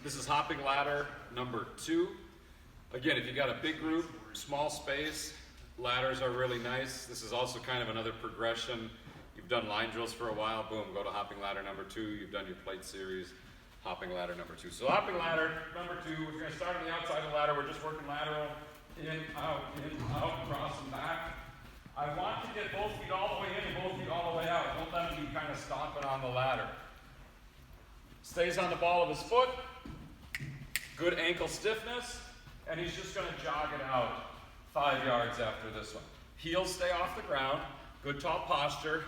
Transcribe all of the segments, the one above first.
This is hopping ladder number 2. Again, if you got a big group, small space, ladders are really nice. This is also kind of another progression. You've done line drills for a while, boom, go to hopping ladder number 2. You've done your plate series, hopping ladder number 2. So hopping ladder number 2, we're gonna start on the outside of the ladder. We're just working lateral, in, out, cross and back. I want to get both feet all the way in and both feet all the way out. Don't let him be kind of stomping on the ladder. Stays on the ball of his foot. Good ankle stiffness. And he's just going to jog it out 5 yards after this one. Heels stay off the ground. Good tall posture.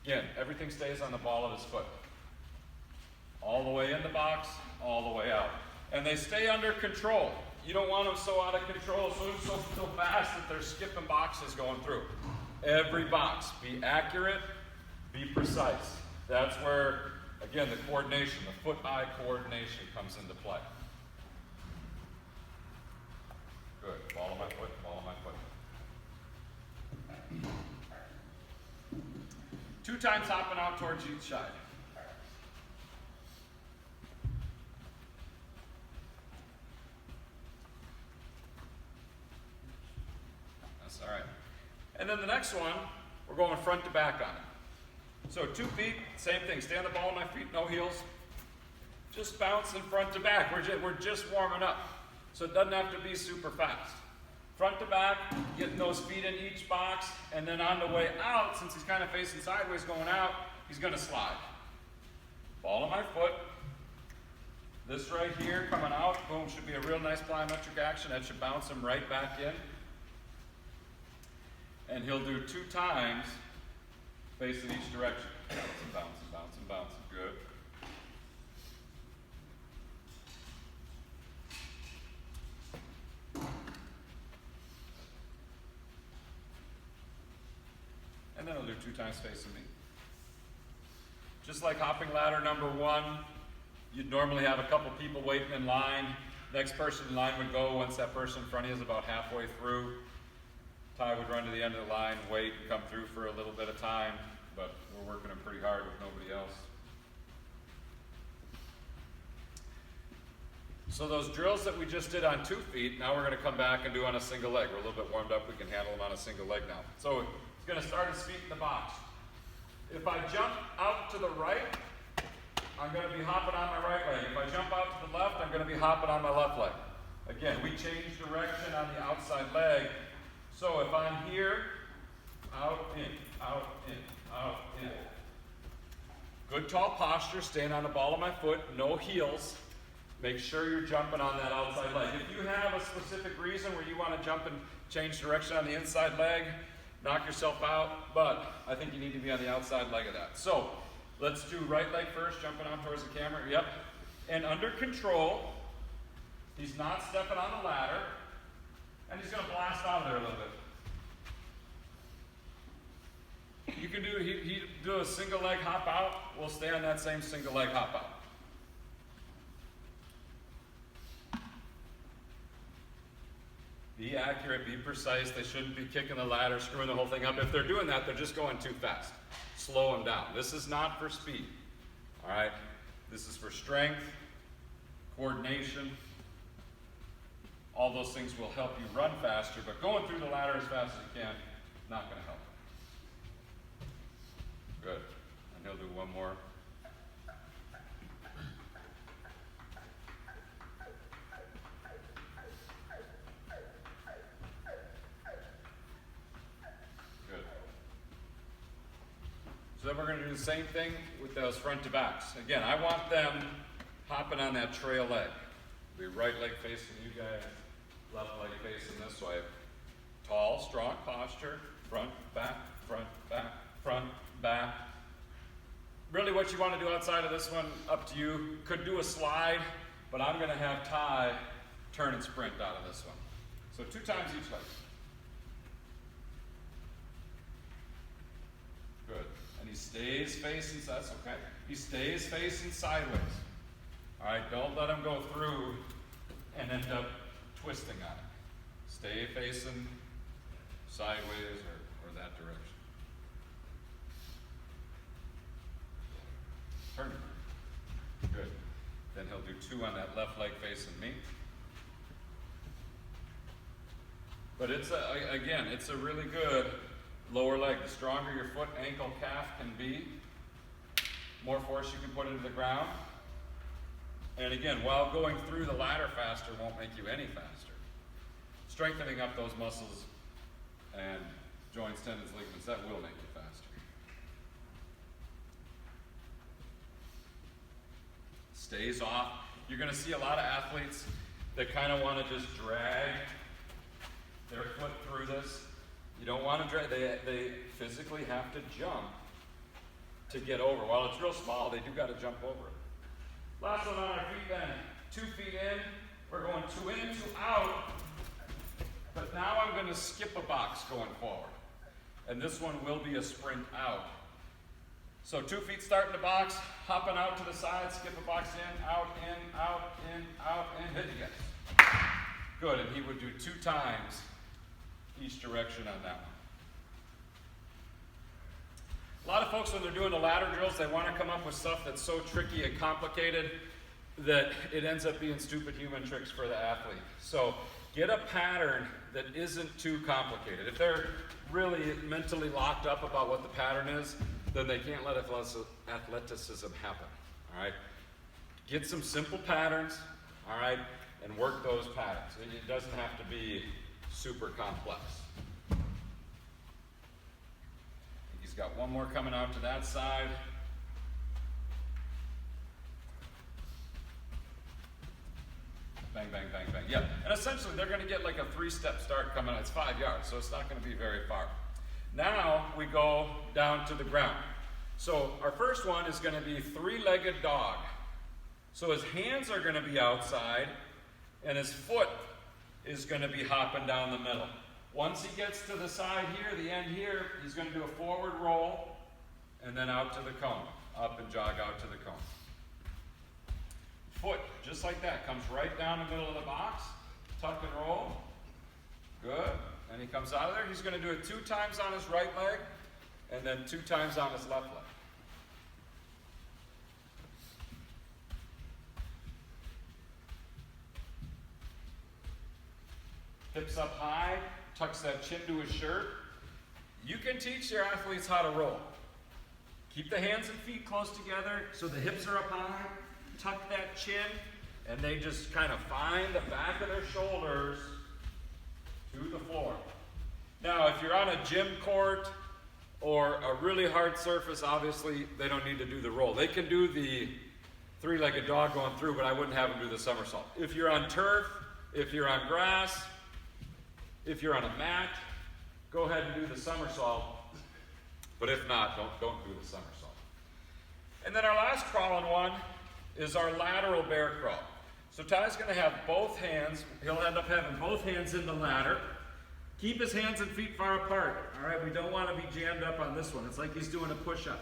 Again, everything stays on the ball of his foot. All the way in the box, all the way out. And they stay under control. You don't want them so out of control, so fast that they're skipping boxes going through. Every box, be accurate, be precise. That's where, again, the coordination, the foot-eye coordination comes into play. Good, ball of my foot, ball of my foot. 2 times hopping out towards each side. That's all right. And then the next one, we're going front to back on it. So 2 feet, same thing. Stay on the ball of my feet, no heels. Just bouncing front to back. We're just warming up. So it doesn't have to be super fast. Front to back, getting those feet in each box, and then on the way out, since he's kind of facing sideways going out, he's going to slide. Ball of my foot. This right here coming out, boom, should be a real nice plyometric action. That should bounce him right back in. And he'll do 2 times facing each direction. Bouncing, bouncing, bouncing, bouncing. Good. And then he'll do 2 times facing me. Just like hopping ladder number 1, you'd normally have a couple people waiting in line. Next person in line would go once that person in front of you is about halfway through. Ty would run to the end of the line, wait, and come through for a little bit of time, but we're working him pretty hard with nobody else. So those drills that we just did on 2 feet, now we're going to come back and do on a single leg. We're a little bit warmed up, we can handle them on a single leg now. So he's going to start his feet in the box. If I jump out to the right, I'm going to be hopping on my right leg. If I jump out to the left, I'm going to be hopping on my left leg. Again, we change direction on the outside leg. So if I'm here, out, in, out, in, out, in. Good tall posture, staying on the ball of my foot, no heels. Make sure you're jumping on that outside leg. If you have a specific reason where you want to jump and change direction on the inside leg, knock yourself out, but I think you need to be on the outside leg of that. So let's do right leg first, jumping on towards the camera, yep. And under control, he's not stepping on the ladder. And he's going to blast out of there a little bit. You can do, he do a single leg hop out. We'll stay on that same single leg hop out. Be accurate, be precise. They shouldn't be kicking the ladder, screwing the whole thing up. If they're doing that, they're just going too fast. Slow them down. This is not for speed. All right? This is for strength, coordination. All those things will help you run faster, but going through the ladder as fast as you can, not going to help. Good. And he'll do one more. Good. So then we're going to do the same thing with those front to backs. Again, I want them hopping on that trail leg. Be right leg facing you guys. Left leg facing this way. Tall, strong posture. Front, back, front, back, front, back. Really what you want to do outside of this one, up to you. Could do a slide, but I'm going to have Ty turn and sprint out of this one. So 2 times each leg. Good. And he stays facing, so that's okay. He stays facing sideways. All right, don't let him go through and end up twisting on it. Stay facing sideways or that direction. Turn. Good. Then he'll do 2 on that left leg facing me. But it's again, it's a really good lower leg. The stronger your foot, ankle, calf can be, more force you can put into the ground. And again, while going through the ladder faster won't make you any faster. Strengthening up those muscles and joints, tendons, ligaments, that will make you faster. Stays off. You're going to see a lot of athletes that kind of want to just drag their foot through this. You don't want to drag. They physically have to jump to get over. While it's real small, they do got to jump over it. Last one on our feet then. 2 feet in. We're going 2 in, 2 out. But now I'm going to skip a box going forward. And this one will be a sprint out. So 2 feet starting the box, hopping out to the side, skip a box in, out, and hit again. Good, and he would do 2 times each direction on that one. A lot of folks, when they're doing the ladder drills, they want to come up with stuff that's so tricky and complicated that it ends up being stupid human tricks for the athlete. So get a pattern that isn't too complicated. If they're really mentally locked up about what the pattern is, then they can't let athleticism happen, all right? Get some simple patterns, all right, and work those patterns. It doesn't have to be super complex. He's got one more coming out to that side. Bang, bang, bang, bang. Yeah, and essentially they're going to get like a 3-step start coming out. It's 5 yards, so it's not going to be very far. Now we go down to the ground. So our first one is going to be 3-legged dog. So his hands are going to be outside, and his foot is going to be hopping down the middle. Once he gets to the side here, the end here, he's going to do a forward roll, and then out to the cone. Up and jog out to the cone. Foot, just like that, comes right down the middle of the box, tuck and roll. Good. And he comes out of there. He's going to do it 2 times on his right leg, and then 2 times on his left leg. Hips up high, tucks that chin to his shirt. You can teach your athletes how to roll. Keep the hands and feet close together so the hips are up high, tuck that chin, and they just kind of find the back of their shoulders to the floor. Now, if you're on a gym court or a really hard surface, obviously they don't need to do the roll. They can do the 3-legged dog going through, but I wouldn't have them do the somersault. If you're on turf, if you're on grass, if you're on a mat, go ahead and do the somersault. But if not, don't do the somersault. And then our last crawling one is our lateral bear crawl. So Ty's going to have both hands. He'll end up having both hands in the ladder. Keep his hands and feet far apart. All right, we don't want to be jammed up on this one. It's like he's doing a push-up.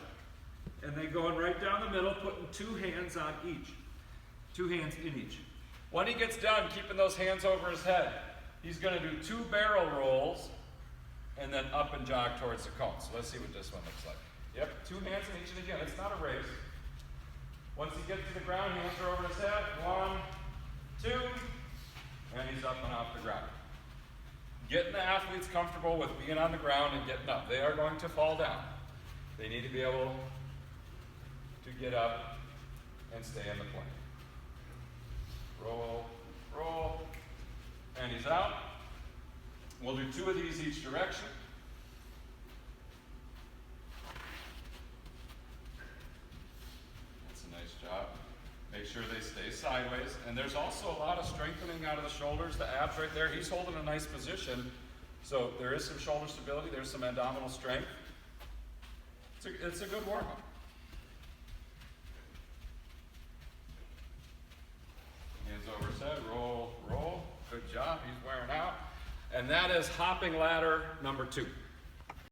And then going right down the middle, putting 2 hands on each. 2 hands in each. When he gets done, keeping those hands over his head, he's going to do 2 barrel rolls and then up and jog towards the cone. So let's see what this one looks like. Yep, 2 hands in each, and again, it's not a race. Once he gets to the ground, hands are over his head. 1, 2, and he's up and off the ground. Getting the athletes comfortable with being on the ground and getting up. They are going to fall down. They need to be able to get up and stay in the plane. Roll, roll, and he's out. We'll do 2 of these each direction. That's a nice job. Make sure they stay sideways. And there's also a lot of strengthening out of the shoulders, the abs right there. He's holding a nice position. So there is some shoulder stability. There's some abdominal strength. It's a good warm-up. Hands over his head, roll, roll. Good job, he's wearing out. And that is hopping ladder number 2.